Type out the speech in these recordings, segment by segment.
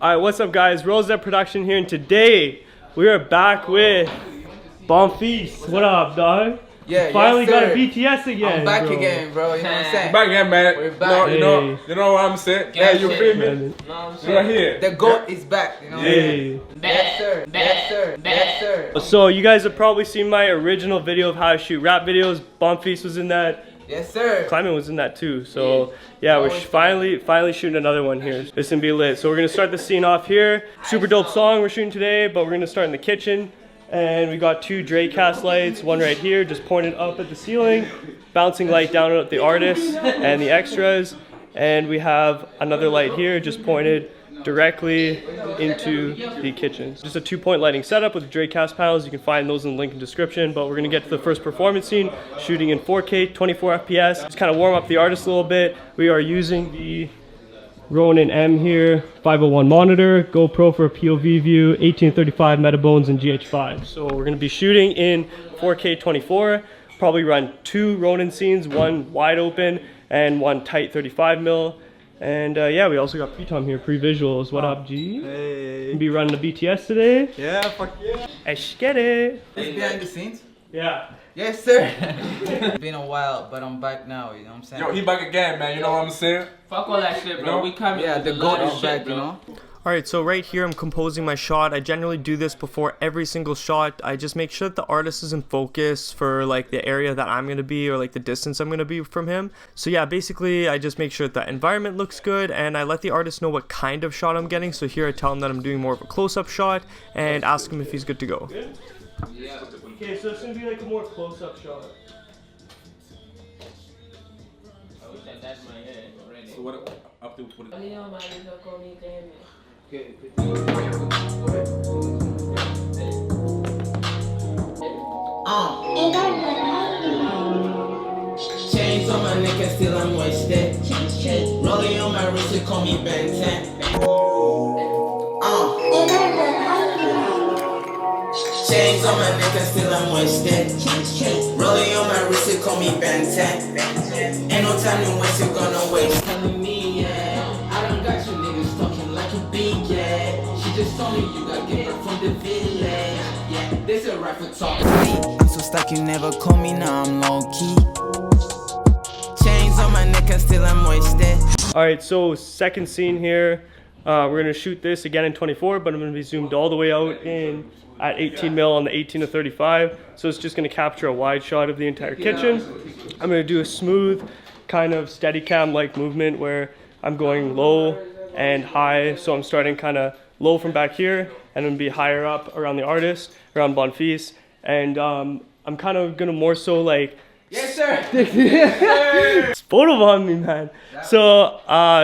Alright, what's up guys? Rosette Production here, and today we are back with Bonfice. What up, dog? Yeah, finally yes, got a BTS again. I'm back again, bro. You know what I'm saying? Back again, man. We're back. You know what I'm saying? Yeah, you feel me? Right here. The GOAT is back. You know what I'm saying? Yes, sir. Yes, sir. Yes, sir. So you guys have probably seen my original video of how I shoot rap videos. Bonfice was in that. Yes, sir. Climate was in that too. So yeah, we're finally shooting another one here. It's gonna be lit. So we're gonna start the scene off here. Super dope song we're shooting today, but we're gonna start in the kitchen. And we got two Dre cast lights, one right here just pointed up at the ceiling, bouncing light down at the artists and the extras, and we have another light here just pointed directly into the kitchen. Just a 2-point lighting setup with Dre cast panels. You can find those in the link in the description, but we're gonna get to the first performance scene, shooting in 4K, 24 FPS. Just kind of warm up the artist a little bit. We are using the Ronin M here, 501 monitor, GoPro for a POV view, 1835 Metabones and GH5. So we're gonna be shooting in 4K 24, probably run 2 Ronin scenes, one wide open and one tight 35mm. And yeah, we also got Freelance here, pre-visuals. What up, G? Hey. Gonna be running the BTS today. Yeah, fuck yeah. Let's get it. This behind the scenes? Yeah. Yes, sir. It's been a while, but I'm back now. You know what I'm saying? Yo, he back again, man. You know what I'm saying? Fuck all that shit, bro. We coming. Yeah, the GOAT is back, you know? Alright, so right here I'm composing my shot. I generally do this before every single shot. I just make sure that the artist is in focus for like the area that I'm going to be, or like the distance I'm going to be from him. So yeah, basically I just make sure that the environment looks good, and I let the artist know what kind of shot I'm getting. So here I tell him that I'm doing more of a close-up shot and ask him if he's good to go. Yeah. Okay, so it's going to be like a more close-up shot. I wish I dashed my head already. So what up to put it? Chains on my neck and still I'm wasted. Rolling on my wrist, they call me Ben 10. Chains on my neck and still I'm wasted. Rolling on my wrist, they call me Ben 10. Ain't no time to waste, you're gonna waste. Telling me, yeah, I done got you niggas talking like a big, yeah. She just told me you got Gimbal from the village. Yeah, this a rifle talk. I'm so stuck, you never call me, now I'm low key. Chains on my neck and still I'm wasted. Alright, so second scene here. We're going to shoot this again in 24, but I'm going to be zoomed all the way out in at 18mm on the 18-35. So it's just going to capture a wide shot of the entire kitchen. I'm going to do a smooth kind of Steadicam-like movement where I'm going low and high. So I'm starting kind of low from back here and then be higher up around the artist, around Bonfice. And I'm kind of going to more so like, Yes, sir. Yes, sir. photobomb me, man. So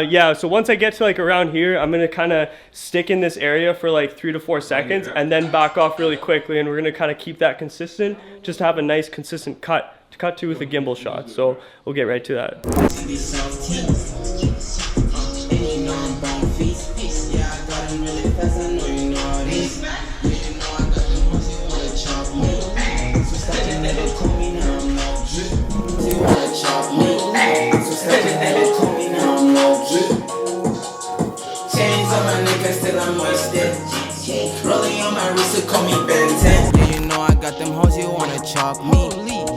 yeah, so once I get to like around here, I'm gonna kind of stick in this area for like 3 to 4 seconds and then back off really quickly, and we're gonna kind of keep that consistent, just to have a nice consistent cut to cut to with a gimbal shot. So we'll get right to that. Rolling on my wrist, they call me Ben 10. Yeah, you know I got them hoes, you wanna chop me.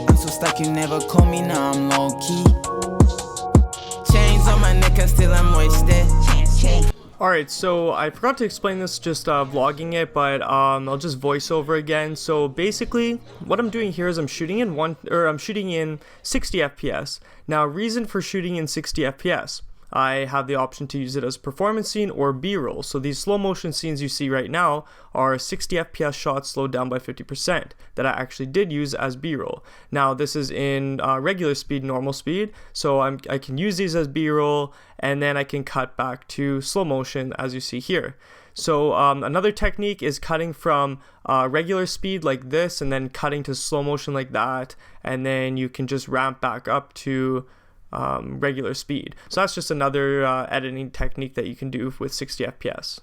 I'm so stuck, you never call me, now I'm low key. Chains on my neck and still I'm wasted. Alright, so I forgot to explain this just vlogging it, but I'll just voice over again. So basically, what I'm doing here is I'm shooting in 60 FPS. Now, reason for shooting in 60 FPS. I have the option to use it as a performance scene or B-roll. So these slow motion scenes you see right now are 60 FPS shots slowed down by 50% that I actually did use as B-roll. Now this is in regular speed, normal speed, so I can use these as B-roll, and then I can cut back to slow motion as you see here. So another technique is cutting from regular speed like this and then cutting to slow motion like that, and then you can just ramp back up to regular speed. So that's just another editing technique that you can do with 60 FPS.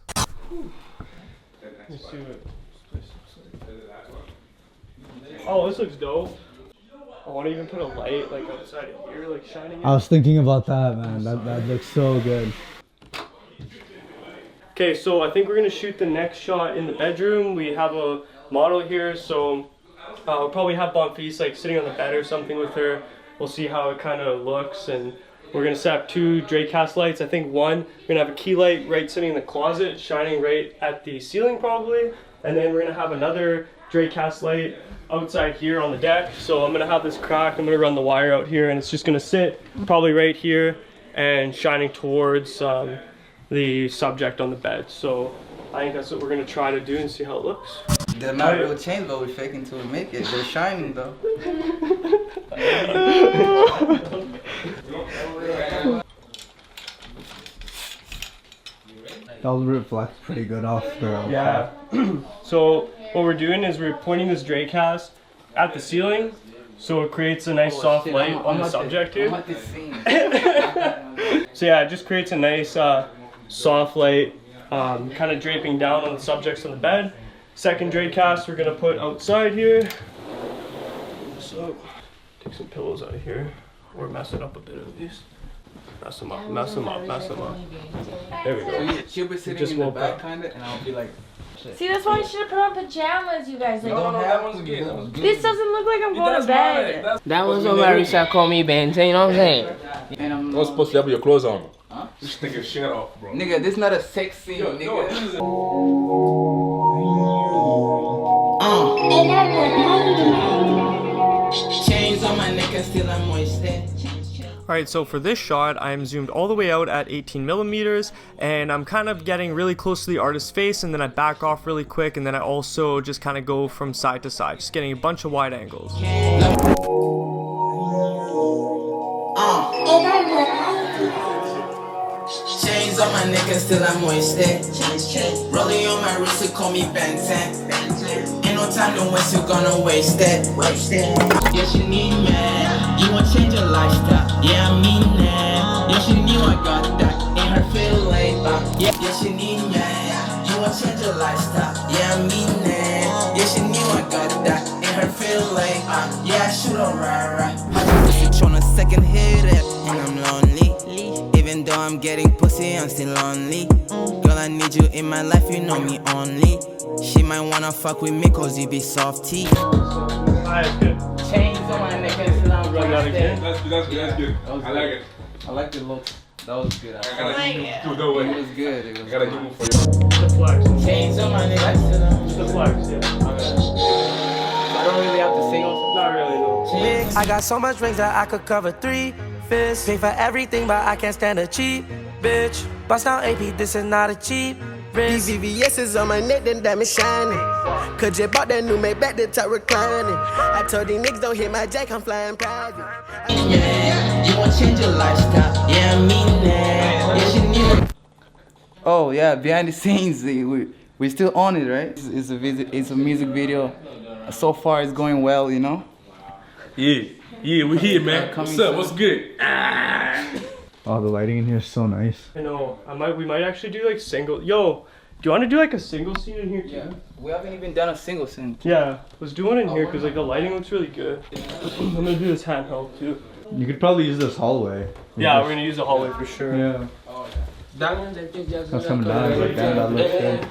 Oh, this looks dope. I want to even put a light like outside of here, like shining in. I was thinking about that, man. That looks so good. Okay, so I think we're gonna shoot the next shot in the bedroom. We have a model here, so we'll probably have Bonfice like sitting on the bed or something with her. We'll see how it kind of looks, and we're gonna set up 2 Dracast lights. I think one, we're gonna have a key light right sitting in the closet, shining right at the ceiling probably, and then we're gonna have another Dracast light outside here on the deck. So I'm gonna have this cracked, I'm gonna run the wire out here, and it's just gonna sit probably right here and shining towards the subject on the bed. So I think that's what we're gonna try to do and see how it looks. They're not real chains, but we're faking till we make it. They're shining though. That'll reflect pretty good off the. Yeah. So what we're doing is we're pointing this Dracast at the ceiling, so it creates a nice soft light on the subject here. So yeah, it just creates a nice soft light, kind of draping down on the subjects on the bed. Second Dracast we're gonna put outside here. So take some pillows out of here, or mess it up a bit at least. Mess them up, mess them up, mess them up. There we go. She'll be sitting Just in the woke back up. kinda, and I'll be like, See, that's why you should have put on pajamas, you guys. Like, No, that one's good. That one's good. this doesn't look like I'm going to bed. That was what Marisa called me Bente, you know what I'm saying? and I'm You're not supposed to have your clothes on. Huh? Just take your shirt off, bro. Nigga, this not a sex scene, Yo, nigga. no, this is Chains on my neck and still I'm wasted. Alright, so for this shot, I'm zoomed all the way out at 18mm, and I'm kind of getting really close to the artist's face, and then I back off really quick, and then I also just kind of go from side to side, just getting a bunch of wide angles. Chains on my neck and still I'm wasted. Rolling on my wrist, they call me Benton. Ain't no time to waste, you gonna waste it. Yes, you need me. You want change your lifestyle? Yeah, I mean that. Yes, you knew I got that. Ain't her feel like yeah, yes, you need me. You want change your lifestyle? Yeah, I mean that. Yes, you knew I got that. Ain't her feel like yeah, I should alright. Switch on a second hit it, and I'm lonely. Even though I'm getting pussy, I'm still lonely. Girl, I need you in my life, you know me only. She might wanna fuck with me cause you be softy. Alright, good. Chains on my neck and still I'm Run that again. That's good. I like it. I like the look. That was good. I gotta give you no It way. was good. It I was gotta good. give you for you. The flex. Chains on my neck and still I'm The flex, yeah. I don't really have to sing on. Not really, no. I got so much rings that I could cover 3 fists. Pay for everything, but I can't stand a cheap bitch. Bust down AP, this is not a cheap wrist. VVS is on my neck, then diamond shining. Cause you bought that new Maybach, the top reclining. I told these niggas don't hit my jack, I'm flying private. yeah, you want change your lifestyle? Yeah, I mean that. Yes, you knew. Oh yeah, behind the scenes, we still on it, right? It's a music video. So far, it's going well, you know. Yeah, we here, man. Coming What's up? soon. What's good? Oh, the lighting in here is so nice. I know. We might actually do like single. Yo, do you want to do like a single scene in here too? Yeah. We haven't even done a single scene. Yeah, let's do one in here because like the lighting looks really good. I'm gonna do this handheld too. You could probably use this hallway. Yeah, we're gonna use the hallway for sure. Yeah. That's coming down. Like that looks good.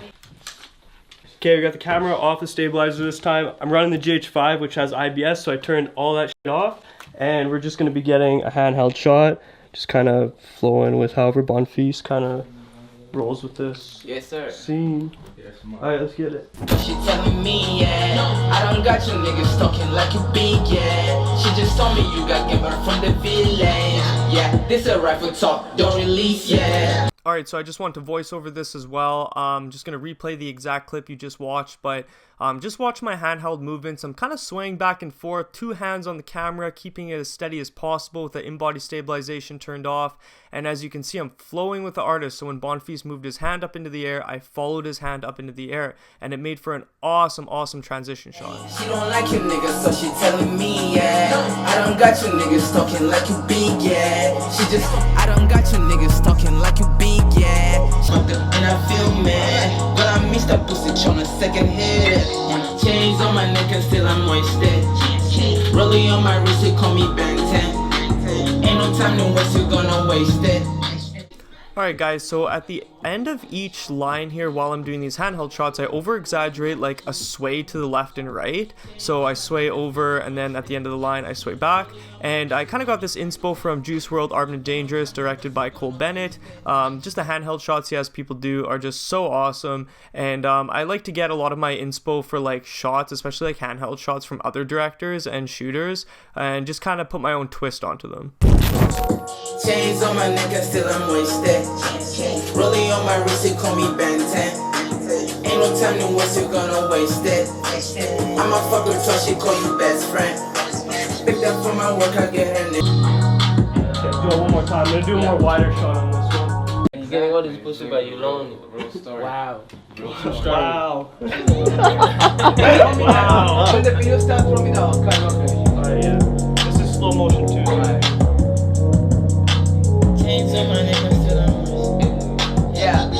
Okay, we got the camera off the stabilizer this time. I'm running the GH5, which has IBS, so I turned all that shit off. And we're just gonna be getting a handheld shot, just kind of flowing with however Bonfice kind of rolls with this Yes, sir. scene. Alright, let's get it. She telling me, yeah, I don't got you niggas talking like you big, yeah. She just told me you got given from the village. Yeah, this a rifle talk, don't release, yeah. Alright, so I just want to voice over this as well. I'm just going to replay the exact clip you just watched, but just watch my handheld movements. I'm kind of swaying back and forth, 2 hands on the camera, keeping it as steady as possible with the in-body stabilization turned off. And as you can see, I'm flowing with the artist, so when Bonfice moved his hand up into the air, I followed his hand up into the air, and it made for an awesome, awesome transition shot. She don't like you niggas, so she telling me, yeah, I don't got you niggas talking like you big, yeah. She just, I don't got you niggas talking like you big, yeah. and I feel mad, but I missed that pussy on a second hit. Chains on my neck and still I'm wasted. Rolling on my wrist, they call me Benton. Ain't no time to waste, you gonna waste it. Alright guys, so at the end of each line here while I'm doing these handheld shots, I over exaggerate like a sway to the left and right. So I sway over and then at the end of the line I sway back. And I kind of got this inspo from Juice WRLD, Armed and Dangerous, directed by Cole Bennett. Just the handheld shots he has people do are just so awesome. And I like to get a lot of my inspo for like shots, especially like handheld shots from other directors and shooters, and just kind of put my own twist onto them. Chains on my neck and still I'm wasted. Rolling on my wrist, they call me Ben 10. Ain't no time to waste, you're gonna waste it. I'm a fucker, trust you, call you best friend. Pick that from my work, I get her name. Okay, do it one more time. I'm gonna do a more wider shot on this one. You getting all this pussy by you lonely. Real story. Wow. Wow. Wow. When the video starts, throw me down. Alright, yeah. This is slow motion too. Chains on my neck and still I'm wasted. Yeah.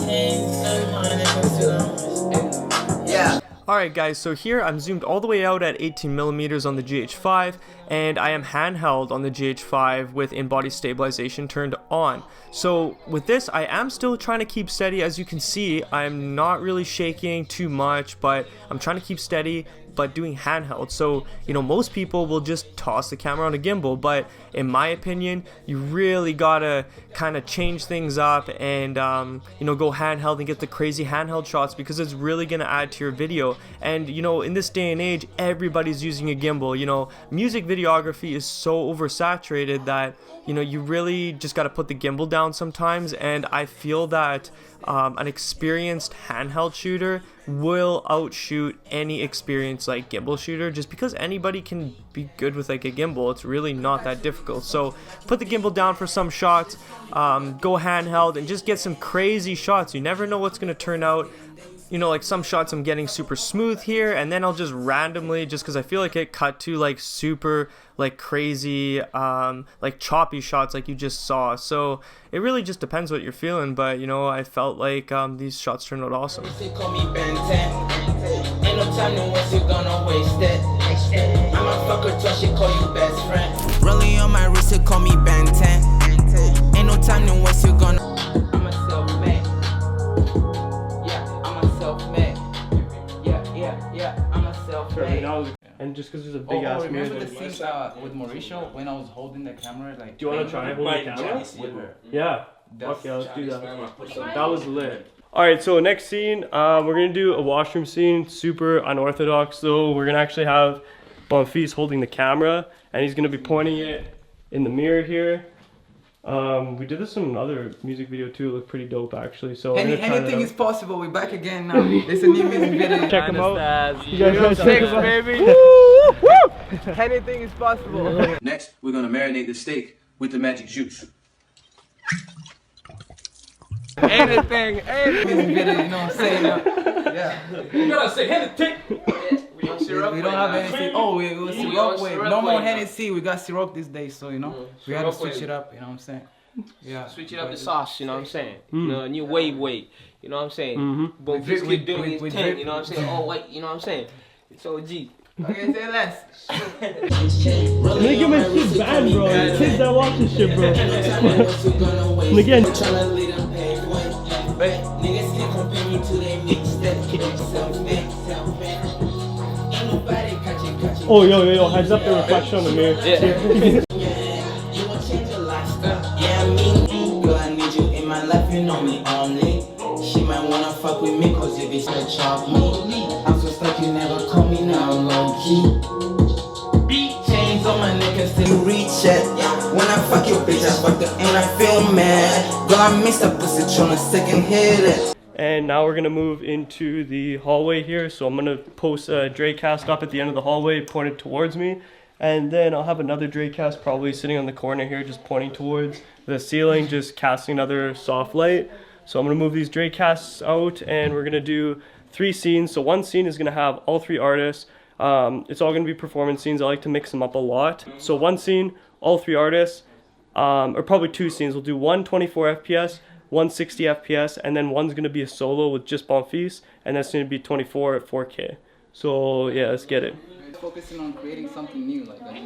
Chains on my neck and still I'm wasted. Yeah. Alright guys, so here I'm zoomed all the way out at 18mm on the GH5, and I am handheld on the GH5 with in-body stabilization turned on. So with this, I am still trying to keep steady. As you can see, I'm not really shaking too much, but I'm trying to keep steady, but doing handheld. So, you know, most people will just toss the camera on a gimbal, but in my opinion, you really gotta kind of change things up and, you know, go handheld and get the crazy handheld shots, because it's really gonna add to your video. And, you know, in this day and age, everybody's using a gimbal. You know, music videography is so oversaturated that, you know, you really just gotta put the gimbal down sometimes. And I feel that an experienced handheld shooter will outshoot any experienced like gimbal shooter, just because anybody can be good with like a gimbal. It's really not that difficult. So put the gimbal down for some shots, go handheld and just get some crazy shots. You never know what's gonna turn out. You know, like some shots I'm getting super smooth here, and then I'll just randomly, just because I feel like it, cut to like super like crazy like choppy shots like you just saw. So it really just depends what you're feeling, but you know, I felt like these shots turned out awesome. They call me Ben 10. Ain't no time to waste, you're gonna waste it. I'm a fucker, trust you, call you best friend. Rolling on my wrist, they call me Ben 10. Ain't no time to waste, you're gonna. I'm a self-made. Yeah, I'm a self-made. Yeah, I'm a self-made. And just because there's a big ass mirror. Remember the scene with Mauricio when I was holding the camera? Like, Do you want to try holding the camera? With her. Yeah. Fuck yeah, let's do that. That was lit. Alright, so next scene, we're going to do a washroom scene. Super unorthodox though. We're going to actually have Bonfice holding the camera, and he's going to be pointing it in the mirror here. We did this in another music video too. It looked pretty dope actually. So anything is possible. We're back again now. It's a new music video. Check them out. You guys Real check sex, them out. baby. Anything is possible. Next, we're gonna marinate the steak with the magic juice. Anything. Music video, you know what I'm saying? Yeah. You gotta say anything. We don't have Hennessy. Oh, we Ciroc wave. No more Hennessy. We got Ciroc these days, so you know we had to switch it up. You know what I'm saying? Yeah. Switch it up the sauce, you know what I'm saying? New wave, you know what I'm saying? Bonfice keep doing his thing, you know what I'm saying? All white, you know what I'm saying? It's OG. Okay, say less. Nigga, my shit's bad, bro. There's kids that watch this shit, bro. And again. Niggas can't compare me to their mixtape. Oh, yo, heads up the reflection on the mirror. Yeah. You won't change your lifestyle. Yeah, I mean, girl, I need you in my life, you know me only. She might wanna fuck with me, cause you be such of me. I'm so stuck, you never call me now, low key. Chains on my neck and still reach it. When I fuck your bitch, I fuck her and I feel mad. Girl, I missed a pussy, tryna second hit it. And now we're gonna move into the hallway here. So I'm gonna post a Dre cast up at the end of the hallway pointed towards me. And then I'll have another Dre cast probably sitting on the corner here just pointing towards the ceiling, just casting another soft light. So I'm gonna move these Dre casts out and we're gonna do 3 scenes. So one scene is gonna have all 3 artists. It's all gonna be performance scenes. I like to mix them up a lot. So one scene, all 3 artists, or probably 2 scenes. We'll do one 24 FPS, 160 FPS, and then one's gonna be a solo with just Bonfice, and that's gonna be 24 at 4K. So yeah, let's get it. focusing on creating something new. Like I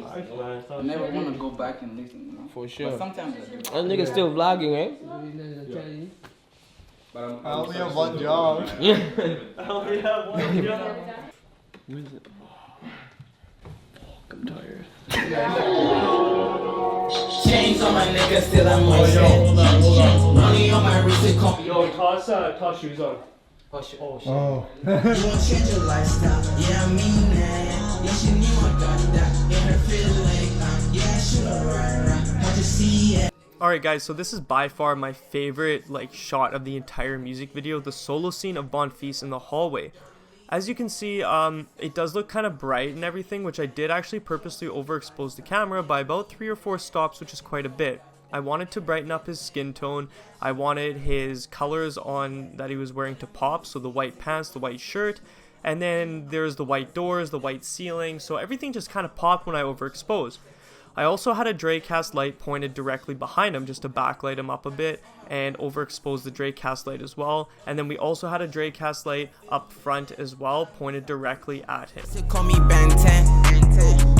never want to go back and listen, you know. For sure. But sometimes I do. That nigga still vlogging, right? I only have one job. I only have one job. Where is it? Fuck, I'm tired. Chains on my nigga, still I'm moist. Money on my wrist, it call me. Yo, toss shoes on. Oh shit. Oh. You won't change your lifestyle, yeah I mean that. Yeah, she knew I got that. In her feel like, yeah, I should've right. Hard to see it. Alright guys, so this is by far my favorite shot of the entire music video, the solo scene of Bonfice in the hallway. As you can see, it does look kind of bright and everything, which I did actually purposely overexpose the camera by about 3 or 4 stops, which is quite a bit. I wanted to brighten up his skin tone. I wanted his colors on that he was wearing to pop, so the white pants, the white shirt, and then there's the white doors, the white ceiling, so everything just kind of popped when I overexposed. I also had a Dracast light pointed directly behind him just to backlight him up a bit and overexpose the Dracast light as well. And then we also had a Dracast light up front as well, pointed directly at him. Call me Ben 10.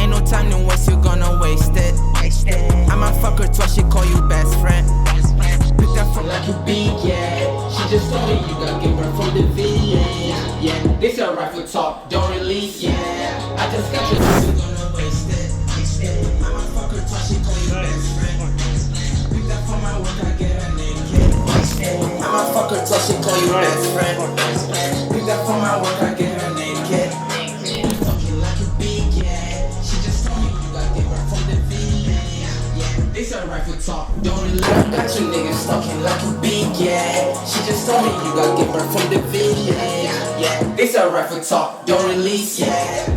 Ain't no time to waste, you're gonna waste it. I'ma fuck her twice, she call you best friend. Pick that from Like you beat, yeah. She just told me you got give her from the village. Yeah, this your rifle talk, don't release, yeah. I just got your you're gonna waste it. I'ma fuck her twice, she call you best friend. Pick that from my work, I get her naked. I'ma fuck her twice, she call you best friend. Pick that from my work, I get her naked. Talking like you beat, yeah. She just told me you got give her from the village. Yeah, this your rifle talk, don't release. I got you niggas talking like you big, yeah. She just told me you got give her from the village. Yeah, this your rifle talk, don't release, yeah.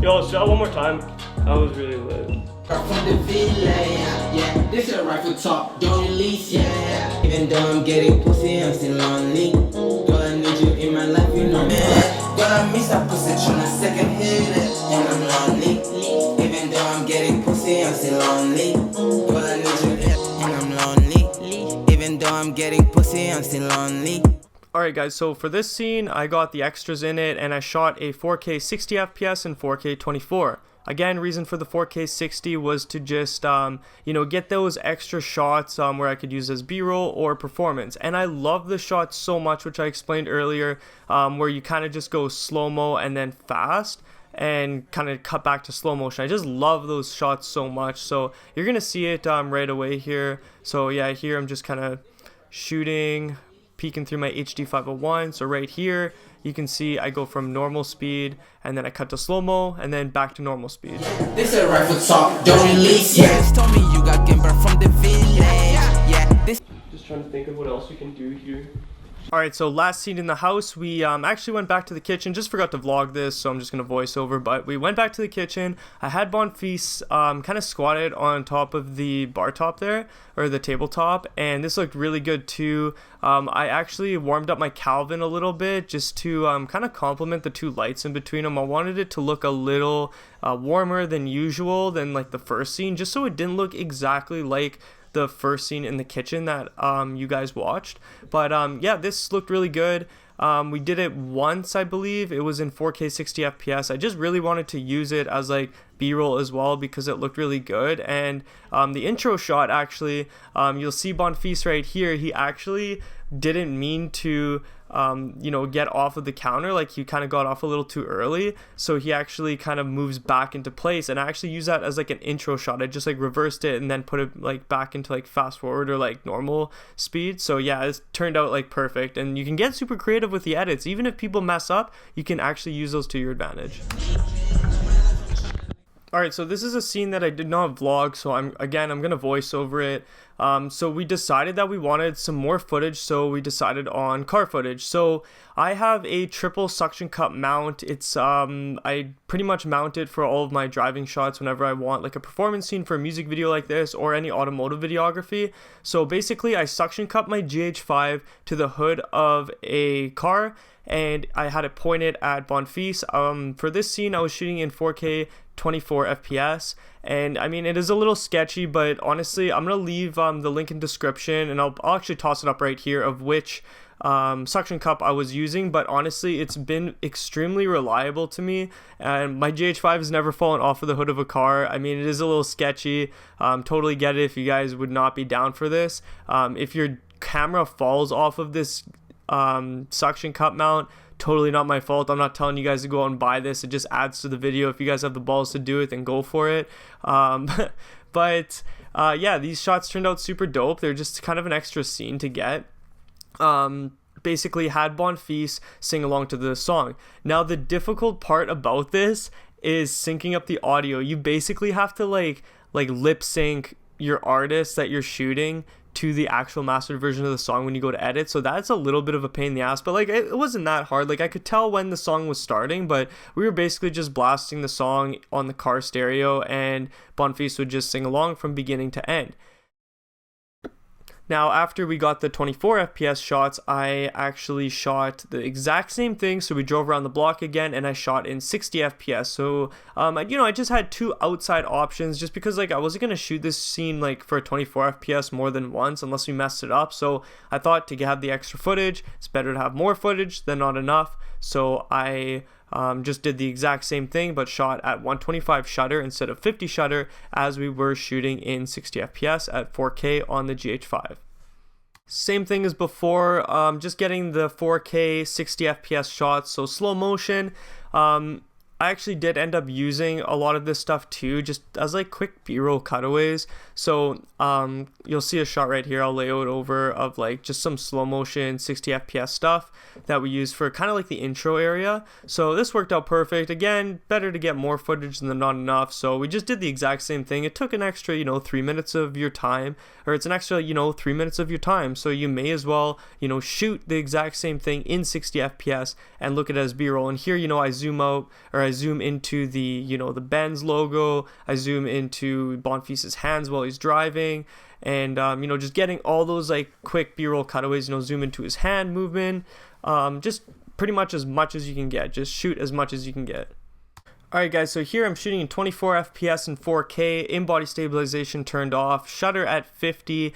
Yo, let's try one more time. That was really lit. From the village, yeah. This your rifle talk, don't release, yeah. Even though I'm getting pussy, I'm still lonely. Girl, I need you in my life, you know me. Girl, I miss that pussy, tryna second hit it, and I'm lonely. Even though I'm getting pussy, I'm still lonely. Girl, I need you, and I'm lonely. Even though I'm getting pussy, I'm still lonely. Alright guys, so for this scene, I got the extras in it, and I shot a 4K 60 FPS and 4K 24. Again, reason for the 4K 60 was to just, get those extra shots where I could use as B-roll or performance. And I love the shots so much, which I explained earlier, where you kind of just go slow-mo and then fast and kind of cut back to slow motion. I just love those shots so much. So you're going to see it right away here. So yeah, here I'm just kind of shooting, peeking through my HD 501. So right here, you can see I go from normal speed and then I cut to slow-mo and then back to normal speed. this a rifle talk, don't release, yeah. Just told me you got Gimbal from the village. Yeah, this. Just trying to think of what else we can do here. Alright, so last scene in the house, we actually went back to the kitchen. Just forgot to vlog this, so I'm just going to voice over. But we went back to the kitchen. I had Bonfice kind of squatted on top of the bar top there, or the tabletop. And this looked really good too. I actually warmed up my Calvin a little bit just to kind of complement the two lights in between them. I wanted it to look a little warmer than usual than like the first scene, just so it didn't look exactly like the first scene in the kitchen that you guys watched. But yeah, this looked really good. We did it once, I believe. It was in 4K 60 FPS. I just really wanted to use it as like B-roll as well because it looked really good. And the intro shot, actually, you'll see Bonfice right here. He actually didn't mean to get off of the counter. Like, he kind of got off a little too early, so he actually kind of moves back into place, and I actually use that as like an intro shot. I just like reversed it and then put it like back into like fast forward or like normal speed. So yeah, it turned out like perfect, and you can get super creative with the edits. Even if people mess up, you can actually use those to your advantage. Alright, so this is a scene that I did not vlog, so I'm gonna voice over it. So we decided that we wanted some more footage, so we decided on car footage. So I have a triple suction cup mount. It's I pretty much mount it for all of my driving shots whenever I want like a performance scene for a music video like this or any automotive videography. So basically I suction cup my GH5 to the hood of a car, and I had it pointed at Bonfice. For this scene, I was shooting in 4K 24 FPS, and I mean, it is a little sketchy, but honestly, I'm gonna leave the link in description, and I'll actually toss it up right here of which suction cup I was using. But honestly, it's been extremely reliable to me, and my GH5 has never fallen off of the hood of a car. I mean, it is a little sketchy. Totally get it if you guys would not be down for this. If your camera falls off of this suction cup mount, totally not my fault. I'm not telling you guys to go out and buy this. It just adds to the video. If you guys have the balls to do it, then go for it. But yeah, these shots turned out super dope. They're just kind of an extra scene to get. Basically had Bonfice sing along to the song. Now the difficult part about this is syncing up the audio. You basically have to like lip sync your artist that you're shooting to the actual mastered version of the song when you go to edit. So that's a little bit of a pain in the ass, but like it wasn't that hard. Like I could tell when the song was starting, but we were basically just blasting the song on the car stereo, and Bonfice would just sing along from beginning to end. Now, after we got the 24 FPS shots, I actually shot the exact same thing. So we drove around the block again, and I shot in 60 FPS. So, I just had two outside options, just because like I wasn't gonna shoot this scene like for 24 FPS more than once unless we messed it up. So I thought to have the extra footage, it's better to have more footage than not enough. So I just did the exact same thing, but shot at 125 shutter instead of 50 shutter, as we were shooting in 60 FPS at 4K on the GH5. Same thing as before, just getting the 4K 60 FPS shots, so slow motion. I actually did end up using a lot of this stuff too, just as like quick B-roll cutaways. So you'll see a shot right here, I'll lay it over, of like just some slow motion 60 FPS stuff that we use for kind of like the intro area. So this worked out perfect. Again, better to get more footage than not enough, so we just did the exact same thing. It took an extra 3 minutes of your time, or it's an extra 3 minutes of your time, so you may as well shoot the exact same thing in 60 FPS and look at it as B-roll. And here I zoom out, or I zoom into the the Benz logo, I zoom into Bonfice's hands while he's driving, and just getting all those like quick B-roll cutaways. Zoom into his hand movement, just pretty much as you can get. Just shoot as much as you can get. Alright guys, so here I'm shooting in 24 FPS and 4K, in-body stabilization turned off, shutter at 50,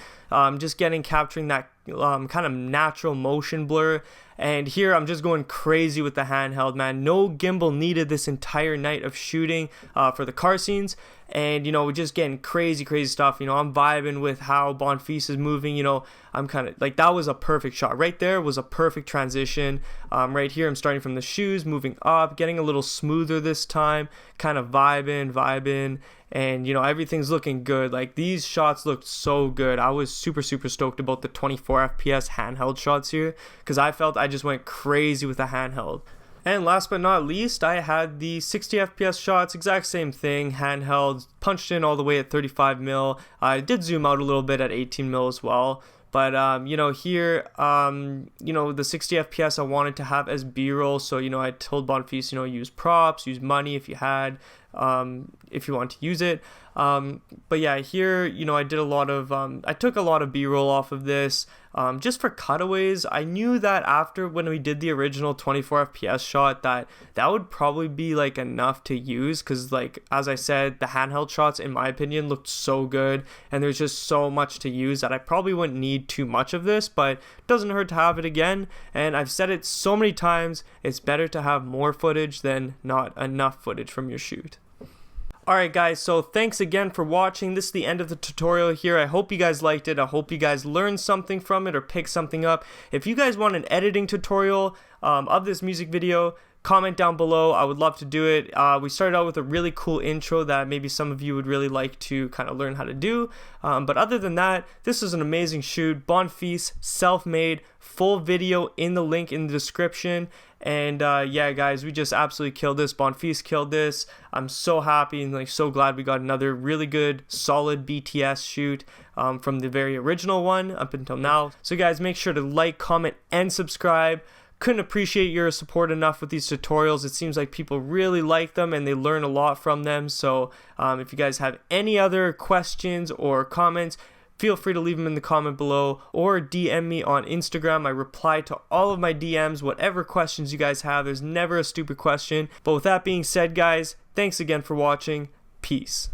just capturing that kind of natural motion blur. And here I'm just going crazy with the handheld, man. No gimbal needed this entire night of shooting for the car scenes. And we're just getting crazy stuff. I'm vibing with how Bonfice is moving. I'm kind of like, that was a perfect shot right there, was a perfect transition. Right here I'm starting from the shoes, moving up, getting a little smoother this time, kind of vibing, and everything's looking good. Like, these shots looked so good. I was super stoked about the 24 FPS handheld shots here, because I felt I just went crazy with the handheld. And last but not least, I had the 60 FPS shots, exact same thing, handheld, punched in all the way at 35mm. I did zoom out a little bit at 18mm as well. But, here, the 60 FPS I wanted to have as B-roll. So, I told Bonfice, use props, use money if you had, if you want to use it. But yeah, here, I did a lot of, I took a lot of B-roll off of this, just for cutaways. I knew that after, when we did the original 24 FPS shot, that would probably be like enough to use, because like, as I said, the handheld shots, in my opinion, looked so good, and there's just so much to use that I probably wouldn't need too much of this, but it doesn't hurt to have it again. And I've said it so many times, it's better to have more footage than not enough footage from your shoot. Alright guys, so thanks again for watching. This is the end of the tutorial here. I hope you guys liked it. I hope you guys learned something from it or picked something up. If you guys want an editing tutorial of this music video, comment down below. I would love to do it. We started out with a really cool intro that maybe some of you would really like to kind of learn how to do. But other than that, this is an amazing shoot. Bonfice, self-made, full video in the link in the description. And yeah guys, we just absolutely killed this. Bonfice killed this. I'm so happy and like so glad we got another really good solid BTS shoot from the very original one up until now. So guys, make sure to like, comment, and subscribe. Couldn't appreciate your support enough with these tutorials. It seems like people really like them and they learn a lot from them. So if you guys have any other questions or comments, feel free to leave them in the comment below, or DM me on Instagram. I reply to all of my DMs, whatever questions you guys have. There's never a stupid question. But with that being said, guys, Thanks again for watching. Peace.